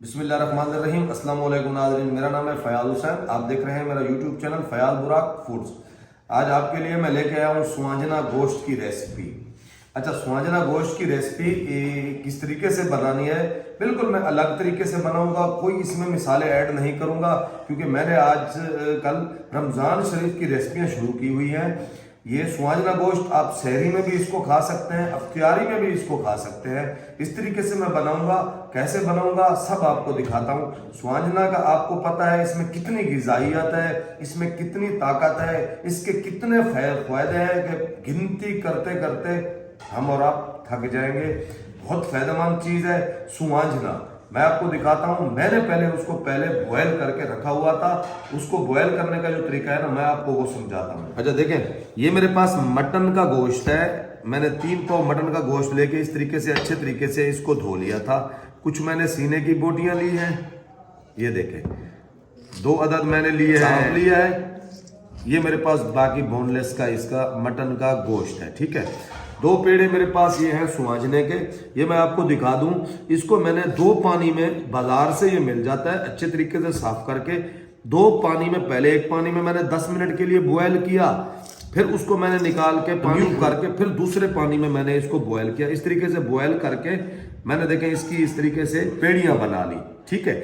बिस्मिल्लाहिर्रहमानिर्रहीम। अस्सलाम वालेकुम नाज़रीन, मेरा नाम है फ़याज़ हुसैन। आप देख रहे हैं मेरा यूट्यूब चैनल फ़याज़ बुराक फूड्स। आज आपके लिए मैं लेके आया हूँ सुहांजना गोश्त की रेसिपी। अच्छा, सुहांजना गोश्त की रेसिपी किस तरीके से बनानी है, बिल्कुल मैं अलग तरीके से बनाऊंगा। कोई इसमें मिसालें ऐड नहीं करूंगा क्योंकि मैंने आज कल रमज़ान शरीफ की रेसिपियाँ शुरू की हुई हैं। ये सुहांजना गोश्त आप सहरी में भी इसको खा सकते हैं, अफ्तियारी में भी इसको खा सकते हैं। इस तरीके से मैं बनाऊंगा, कैसे बनाऊंगा सब आपको दिखाता हूँ। सुहांजना का आपको पता है इसमें कितनी ग़िज़ाइयत है, इसमें कितनी ताकत है, इसके कितने फायदे हैं कि गिनती करते करते हम और आप थक जाएंगे। बहुत फायदेमंद चीज़ है सुहांजना। मैं आपको दिखाता हूं। मैंने पहले बॉयल करके रखा हुआ था। उसको बॉयल करने का जो तरीका है ना, मैं आपको वो समझाता हूं। अच्छा देखें, ये मेरे पास मटन का गोश्त है। मैंने 3 पाव मटन का गोश्त लेके इस तरीके से अच्छे तरीके से इसको धो लिया था। कुछ मैंने सीने की बोटियां ली हैं, ये देखें 2 अदद मैंने लिए हैं, लिया है। ये मेरे पास बाकी बोनलेस का इसका मटन का गोश्त है, ठीक है। 2 पेड़े मेरे पास ये हैं सुहांजने के। ये मैं आपको दिखा दूं, इसको मैंने 2 पानी में, बाजार से ये मिल जाता है, अच्छे तरीके से साफ करके 2 पानी में, पहले एक पानी में मैंने 10 मिनट के लिए बॉयल किया, फिर उसको मैंने निकाल के पानी करके फिर दूसरे पानी में मैंने इसको बॉयल किया। इस तरीके से बॉयल करके मैंने देखें इसकी इस तरीके से पेड़ियां बना ली, ठीक है।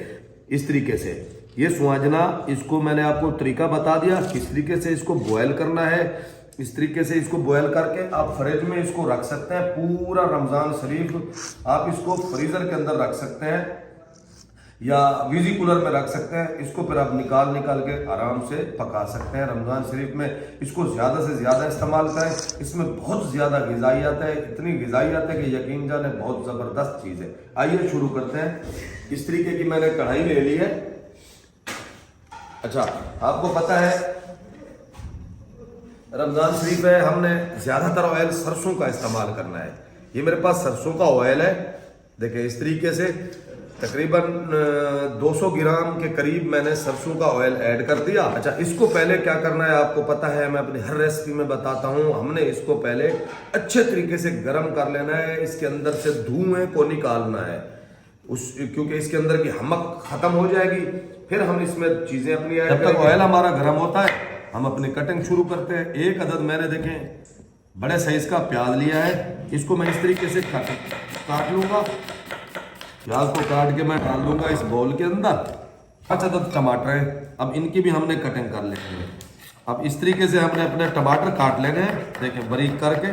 इस तरीके से ये सुहांजना, इसको मैंने आपको तरीका बता दिया किस तरीके से इसको बॉयल करना है। इस तरीके से इसको बॉयल करके आप फ्रिज में इसको रख सकते हैं। पूरा रमजान शरीफ आप इसको फ्रीजर के अंदर रख सकते हैं या विजी कूलर में रख सकते हैं। इसको फिर आप निकाल के आराम से पका सकते हैं। रमजान शरीफ में इसको ज्यादा से ज्यादा इस्तेमाल करें। इसमें बहुत ज्यादा ग़िज़ाइयत है, इतनी ग़िज़ाइयत है कि यकीन जाने बहुत जबरदस्त चीज है। आइए शुरू करते हैं। इस तरीके की मैंने कढ़ाई ले ली है। अच्छा, आपको पता है रमजान शरीफ है, हमने ज्यादातर ऑयल सरसों का इस्तेमाल करना है। ये मेरे पास सरसों का ऑयल है, देखिए इस तरीके से तकरीबन 200 ग्राम के करीब मैंने सरसों का ऑयल ऐड कर दिया। अच्छा, इसको पहले क्या करना है आपको पता है, मैं अपनी हर रेसिपी में बताता हूं। हमने इसको पहले अच्छे तरीके से गर्म कर लेना है। इसके अंदर से धुएं को निकालना है, क्योंकि इसके अंदर की हमक खत्म हो जाएगी। फिर हम इसमें चीजें अपनी ऐड करेंगे। जब तक ऑयल हमारा गर्म होता है हम अपनी कटिंग शुरू करते हैं। 1 अदद मैंने देखें बड़े साइज का प्याज लिया है। इसको मैं इस तरीके से काट लूंगा। प्याज को काट के मैं डाल दूंगा इस बाउल के अंदर। 5 अदद टमाटर है, अब इनकी भी हमने कटिंग कर लेनी है। अब इस तरीके से हमने अपने टमाटर काट लेने हैं, देखें बारीक करके।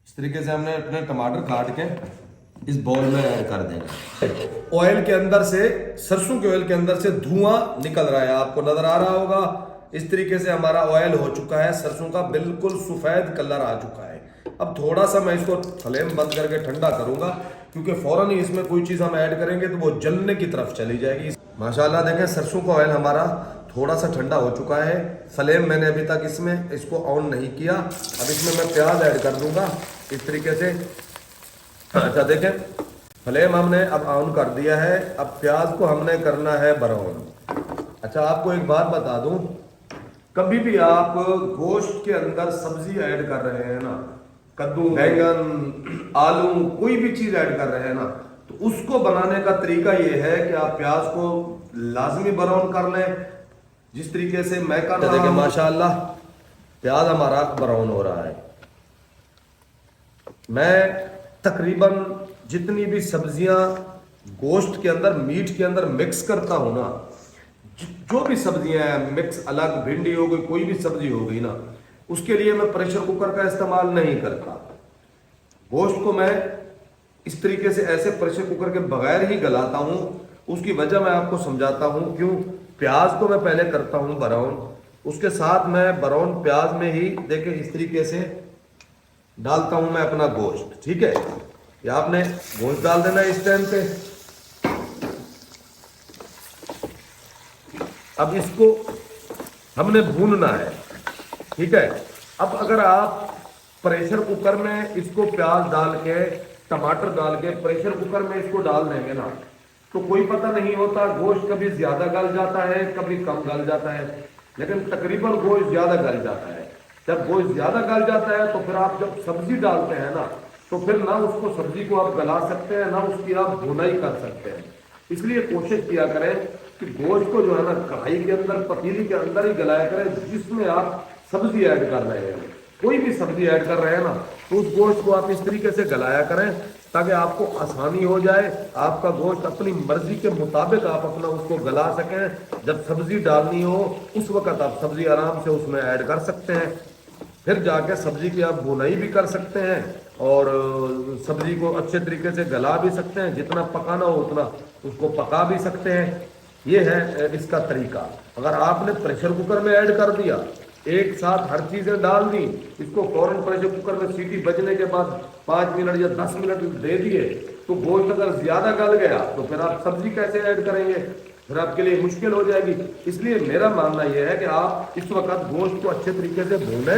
इस तरीके से हमने अपने टमाटर काट के इस बाउल में ऐड कर देंगे। ऑयल के अंदर से, सरसों के ऑयल के अंदर से धुआं निकल रहा है, आपको नजर आ रहा होगा। इस तरीके से हमारा ऑयल हो चुका है, सरसों का बिल्कुल सफेद कलर आ चुका है। अब थोड़ा सा मैं इसको फ्लेम बंद करके ठंडा करूंगा, क्योंकि फौरन ही इसमें कोई चीज हम ऐड करेंगे तो वो जलने की तरफ चली जाएगी। माशाल्लाह देखें सरसों का ऑयल हमारा थोड़ा सा ठंडा हो चुका है। फ्लेम मैंने अभी तक इसमें इसको ऑन नहीं किया। अब इसमें मैं प्याज ऐड कर दूंगा इस तरीके से। अच्छा देखें, फ्लेम हमने अब ऑन कर दिया है। अब प्याज को हमने करना है ब्राउन। अच्छा, आपको एक बात बता दूं, कभी भी आप गोश्त के अंदर सब्जी ऐड कर रहे हैं ना, कद्दू, बैंगन, आलू, कोई भी चीज ऐड कर रहे हैं ना, तो उसको बनाने का तरीका यह है कि आप प्याज को लाजमी ब्राउन कर लें, जिस तरीके से मैं कर रहा हूं। माशाल्लाह प्याज हमारा ब्राउन हो रहा है। मैं तकरीबन जितनी भी सब्जियां गोश्त के अंदर, मीट के अंदर मिक्स करता हूं ना, जो भी सब्जियां हैं मिक्स, अलग भिंडी हो गई, कोई भी सब्जी हो गई ना, उसके लिए मैं प्रेशर कुकर का इस्तेमाल नहीं करता। गोश्त को मैं इस तरीके से ऐसे प्रेशर कुकर के बगैर ही गलाता हूं। उसकी वजह मैं आपको समझाता हूं क्यों। प्याज को मैं पहले करता हूं ब्राउन, उसके साथ मैं ब्राउन प्याज में ही देखें इस तरीके से डालता हूं मैं अपना गोश्त, ठीक है। या आपने गोश्त डाल देना इस टाइम पे। अब इसको हमने भूनना है, ठीक है। अब अगर आप प्रेशर कुकर में इसको प्याज डाल के, टमाटर डाल के प्रेशर कुकर में इसको डाल देंगे ना, तो कोई पता नहीं होता, गोश्त कभी ज्यादा गल जाता है, कभी कम गल जाता है, लेकिन तकरीबन गोश्त ज्यादा गल जाता है। जब गोश्त ज्यादा गल जाता है तो फिर आप जब सब्जी डालते हैं ना, तो फिर ना उसको सब्जी को आप गला सकते हैं ना उसकी आप भुनाई कर सकते हैं। इसलिए कोशिश किया करें कि गोश्त को जो है ना कढ़ाई के अंदर, पतीली के अंदर ही गलाया करें जिसमें आप सब्जी ऐड कर रहे हैं। कोई भी सब्जी ऐड कर रहे हैं ना, तो उस गोश्त को आप इस तरीके से गलाया करें ताकि आपको आसानी हो जाए, आपका गोश्त अपनी मर्जी के मुताबिक आप अपना उसको गला सकें। जब सब्जी डालनी हो उस वक्त आप सब्जी आराम से उसमें ऐड कर सकते हैं, फिर जाके सब्जी की आप भुनाई भी कर सकते हैं और सब्जी को अच्छे तरीके से गला भी सकते हैं। जितना पकाना हो उतना उसको पका भी सकते हैं। ये है इसका तरीका। अगर आपने प्रेशर कुकर में ऐड कर दिया, एक साथ हर चीजें डाल दी, इसको फौरन प्रेशर कुकर में सीटी बजने के बाद 5 मिनट या 10 मिनट दे दिए, तो गोश्त अगर ज्यादा गल गया तो फिर आप सब्जी कैसे ऐड करेंगे, फिर आपके लिए मुश्किल हो जाएगी। इसलिए मेरा मानना यह है कि आप इस वक्त गोश्त को अच्छे तरीके से भूने।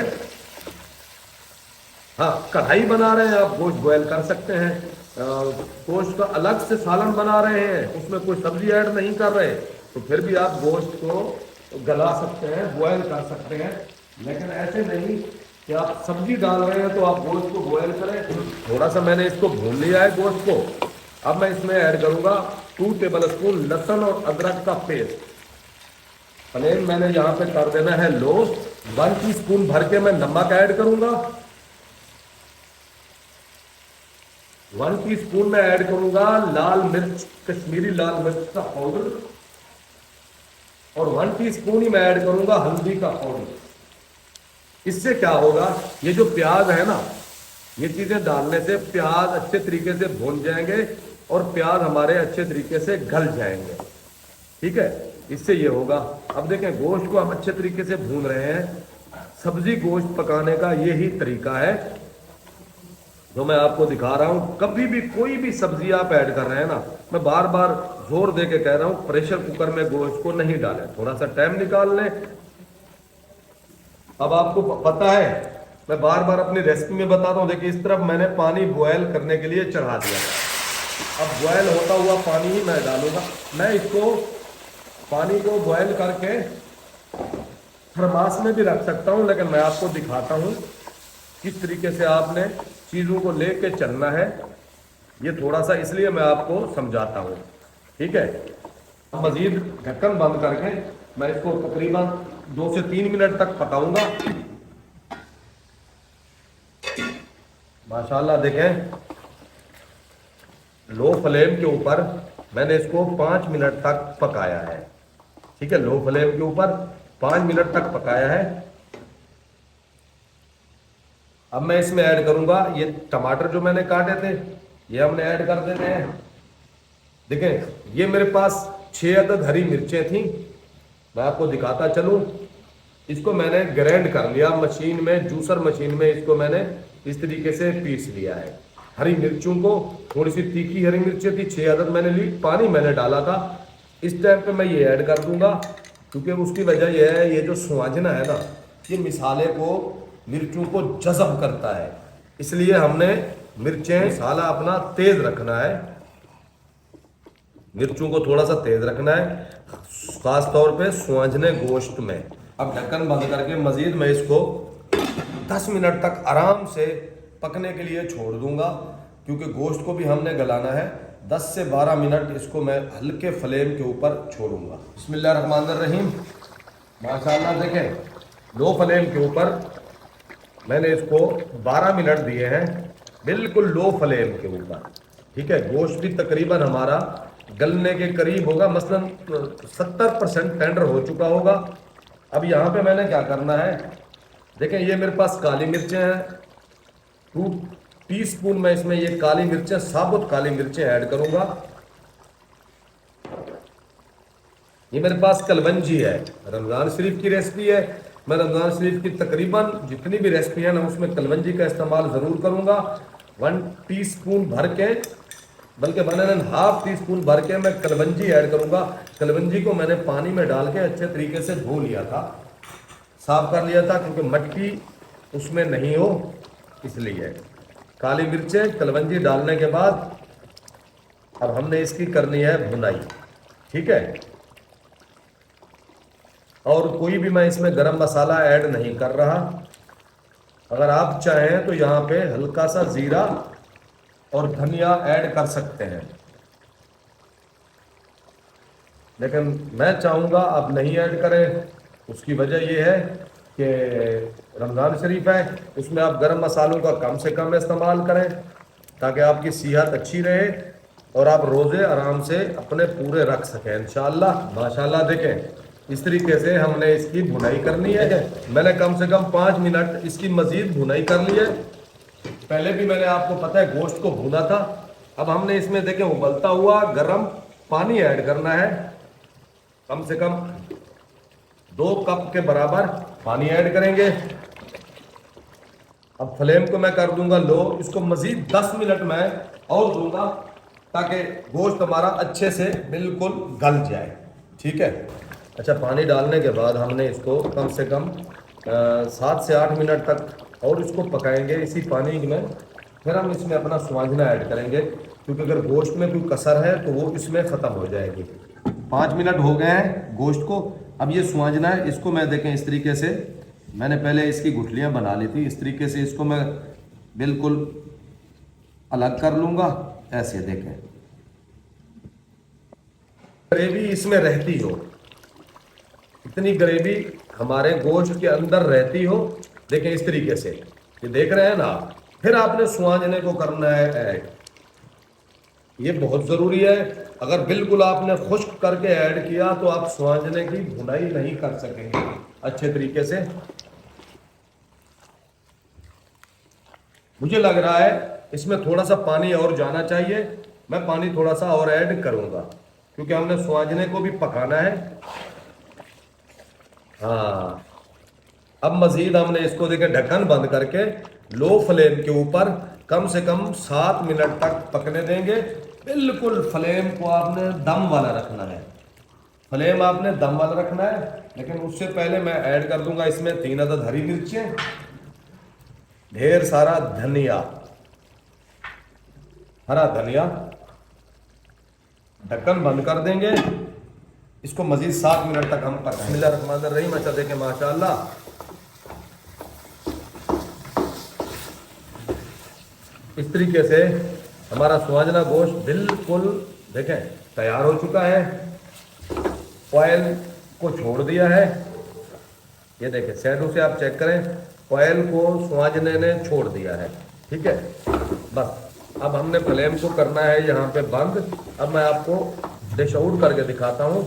हाँ, कढ़ाई बना रहे हैं आप, गोश्त बॉयल कर सकते हैं। गोश्त का अलग से सालन बना रहे हैं, उसमें कोई सब्जी ऐड नहीं कर रहे, तो फिर भी आप गोश्त को गला सकते हैं, बॉयल कर सकते हैं। लेकिन ऐसे नहीं कि आप सब्जी डाल रहे हैं तो आप गोश्त को बॉयल करें। थोड़ा सा मैंने इसको भून लिया है गोश्त को। अब मैं इसमें ऐड करूंगा 2 टेबल स्पून लहसुन और अदरक का पेस्ट। फ्लेम मैंने यहाँ पे कर देना है लो। 1 टीस्पून भर के मैं नमक ऐड करूंगा। 1 टीस्पून में ऐड करूंगा लाल मिर्च, कश्मीरी लाल मिर्च का पाउडर, और 1 टीस्पून ही मैं ऐड करूंगा हल्दी का पाउडर। इससे क्या होगा, ये जो प्याज है ना, ये चीजें डालने से प्याज अच्छे तरीके से भून जाएंगे और प्याज हमारे अच्छे तरीके से गल जाएंगे। ठीक है, इससे ये होगा। अब देखें, गोश्त को हम अच्छे तरीके से भून रहे हैं। सब्जी गोश्त पकाने का यही तरीका है जो मैं आपको दिखा रहा हूं। कभी भी कोई भी सब्जी आप ऐड कर रहे हैं ना, मैं बार बार जोर दे के कह रहा हूं, प्रेशर कुकर में गोश्त को नहीं डालें, थोड़ा सा टाइम निकाल लें। अब आपको पता है, मैं बार बार अपनी रेसिपी में बताता हूं। देखिए, इस तरफ मैंने पानी बॉयल करने के लिए चढ़ा दिया। अब बॉयल होता हुआ पानी ही मैं डालूंगा। मैं इसको पानी को बॉयल करके थर्मास में भी रख सकता हूं, लेकिन मैं आपको दिखाता हूं किस तरीके से आपने चीजों को लेके चलना है। ये थोड़ा सा इसलिए मैं आपको समझाता हूं। ठीक है, मजीद ढक्कन बंद करके मैं इसको तकरीबन 2 से 3 मिनट तक पकाऊंगा। माशाल्लाह देखें, लो फ्लेम के ऊपर मैंने इसको 5 मिनट तक पकाया है। ठीक है, लो फ्लेम के ऊपर 5 मिनट तक पकाया है। अब मैं इसमें ऐड करूंगा ये टमाटर जो मैंने काटे थे, ये हमने ऐड कर देते हैं। देखें, ये मेरे पास 6 अदद हरी मिर्चें थी। मैं आपको दिखाता चलूं, इसको मैंने ग्राइंड कर लिया मशीन में, जूसर मशीन में इसको मैंने इस तरीके से पीस लिया है। हरी मिर्चों को, थोड़ी सी तीखी हरी मिर्चें थी, 6 अदद मैंने ली। पानी मैंने डाला था। इस टाइम पे मैं ये ऐड कर दूंगा, क्योंकि उसकी वजह यह है, ये जो सुहाजना है ना, ये मिसाले को, मिर्चों को जज़ब करता है। इसलिए हमने मिर्चें, मसाला अपना तेज रखना है, मिर्चों को थोड़ा सा तेज रखना है, खास तौर पे सुहाजने गोश्त में। अब ढक्कन बंद करके मजीद मैं इसको 10 मिनट तक आराम से पकने के लिए छोड़ दूंगा, क्योंकि गोश्त को भी हमने गलाना है। 10 से 12 मिनट इसको मैं हल्के फ्लेम के ऊपर छोड़ूंगा। बिस्मिल्लाहिर्रहमानिर्रहीम। माशाल्लाह देखें, लो फ्लेम के ऊपर मैंने इसको 12 मिनट दिए हैं, बिल्कुल लो फ्लेम के ऊपर। ठीक है, गोश्त भी तकरीबन हमारा गलने के करीब होगा, मसलन 70% टेंडर हो चुका होगा। अब यहाँ पे मैंने क्या करना है, देखें, ये मेरे पास काली मिर्चें हैं। 2 टीस्पून मैं इसमें ये काली मिर्चें, साबुत काली मिर्चें ऐड करूंगा। ये मेरे पास कलवंजी है, रमज़ान शरीफ की रेसिपी है। मैं रमज़ान शरीफ की तकरीबन जितनी भी रेसिपी है ना, उसमें कलवंजी का इस्तेमाल ज़रूर करूंगा। 1 टीस्पून भर के, बल्कि 1.5 टीस्पून भर के मैं कलवंजी ऐड करूंगा। कलवंजी को मैंने पानी में डाल के अच्छे तरीके से धो लिया था, साफ कर लिया था, क्योंकि मट्टी उसमें नहीं हो, इसलिए। काली मिर्चें, कलवंजी डालने के बाद अब हमने इसकी करनी है भुनाई। ठीक है, और कोई भी मैं इसमें गरम मसाला ऐड नहीं कर रहा। अगर आप चाहें तो यहाँ पे हल्का सा जीरा और धनिया ऐड कर सकते हैं, लेकिन मैं चाहूँगा आप नहीं ऐड करें। उसकी वजह यह है कि रमज़ान शरीफ है, उसमें आप गरम मसालों का कम से कम इस्तेमाल करें ताकि आपकी सेहत अच्छी रहे और आप रोज़े आराम से अपने पूरे रख सकें इंशाअल्लाह। माशाअल्लाह देखें इस तरीके से हमने इसकी भुनाई करनी है। मैंने कम से कम 5 मिनट इसकी मज़ीद भुनाई कर ली है। पहले भी मैंने आपको पता है गोश्त को भुना था। अब हमने इसमें देखें उबलता हुआ गर्म पानी ऐड करना है, कम से कम 2 कप के बराबर पानी ऐड करेंगे। अब फ्लेम को मैं कर दूंगा लो, इसको मजीद 10 मिनट मैं और दूंगा ताकि गोश्त हमारा अच्छे से बिल्कुल गल जाए। ठीक है, अच्छा पानी डालने के बाद हमने इसको कम से कम 7 से 8 मिनट तक और इसको पकाएंगे इसी पानी में। फिर हम इसमें अपना सुवांजना ऐड करेंगे, क्योंकि अगर गोश्त में कोई कसर है तो वो इसमें ख़त्म हो जाएगी। 5 मिनट हो गए हैं गोश्त को। अब ये सुवांजना है, इसको मैं देखें इस तरीके से मैंने पहले इसकी गुठलियाँ बना ली थी। इस तरीके से इसको मैं बिल्कुल अलग कर लूँगा, ऐसे देखें ग्रेवी इसमें रहती हो, इतनी ग्रेवी हमारे गोश्त के अंदर रहती हो। देखें इस तरीके से, ये देख रहे हैं ना। फिर आपने सुवांजने को करना है ऐड, ये बहुत ज़रूरी है। अगर बिल्कुल आपने खुश्क करके ऐड किया तो आप सुवांजने की भुनाई नहीं कर सकेंगे अच्छे तरीके से। मुझे लग रहा है इसमें थोड़ा सा पानी और जाना चाहिए, मैं पानी थोड़ा सा और ऐड करूंगा क्योंकि हमने सुवांजने को भी पकाना है। हाँ, अब मजीद हमने इसको देखें ढक्कन बंद करके लो फ्लेम के ऊपर कम से कम 7 मिनट तक पकने देंगे। बिल्कुल फ्लेम को आपने दम वाला रखना है, फ्लेम आपने दम वाला रखना है। लेकिन उससे पहले मैं ऐड कर दूंगा इसमें 3 अदद हरी मिर्चें, ढेर सारा धनिया, हरा धनिया। ढक्कन बंद कर देंगे, इसको मजीद 7 मिनट तक हम पकाएंगे। बिस्मिल्लाहिर्रहमानिर्रहीम। अच्छा देखें माशाअल्लाह इस तरीके से हमारा सुवांजना गोश्त बिल्कुल देखें तैयार हो चुका है। ऑयल को छोड़ दिया है, ये देखें साइडों से आप चेक करें, ऑयल को सुवांजने ने छोड़ दिया है। ठीक है, बस अब हमने फ्लेम को करना है यहाँ पे बंद। अब मैं आपको डिश आउट करके दिखाता हूँ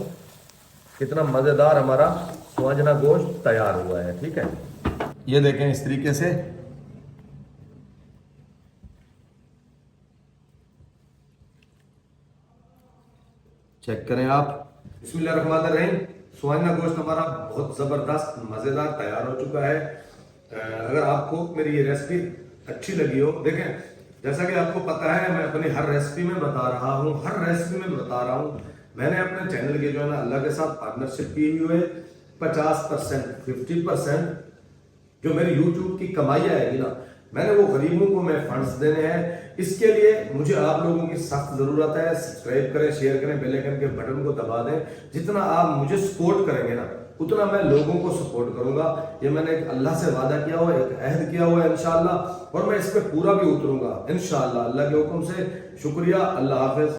कितना मज़ेदार हमारा सुवांजना गोश्त तैयार हुआ है। ठीक है, ये देखें इस तरीके से चेक करें आप। बिस्मिल्लाहिर्रहमानिर्रहीम। सुवांजना गोश्त हमारा बहुत ज़बरदस्त मज़ेदार तैयार हो चुका है। अगर आपको मेरी ये रेसिपी अच्छी लगी हो, देखें जैसा कि आपको पता है मैं अपनी हर रेसिपी में बता रहा हूँ, मैंने अपने चैनल के जो है ना अल्लाह के साथ पार्टनरशिप की हुई है। 50% 50% जो मेरी यूट्यूब की कमाई आएगी ना, मैंने वो गरीबों को मैं फंड्स देने हैं। इसके लिए मुझे आप लोगों की सख्त ज़रूरत है। सब्सक्राइब करें, शेयर करें, बेल आइकन के बटन को दबा दें। जितना आप मुझे सपोर्ट करेंगे ना उतना मैं लोगों को सपोर्ट करूंगा। ये मैंने एक अल्लाह से वादा किया हुआ, एक अहद किया हुआ है इंशाअल्लाह, और मैं इस पर पूरा भी उतरूंगा इंशाअल्लाह अल्लाह के हुक्म से। शुक्रिया, अल्लाह हाफिज।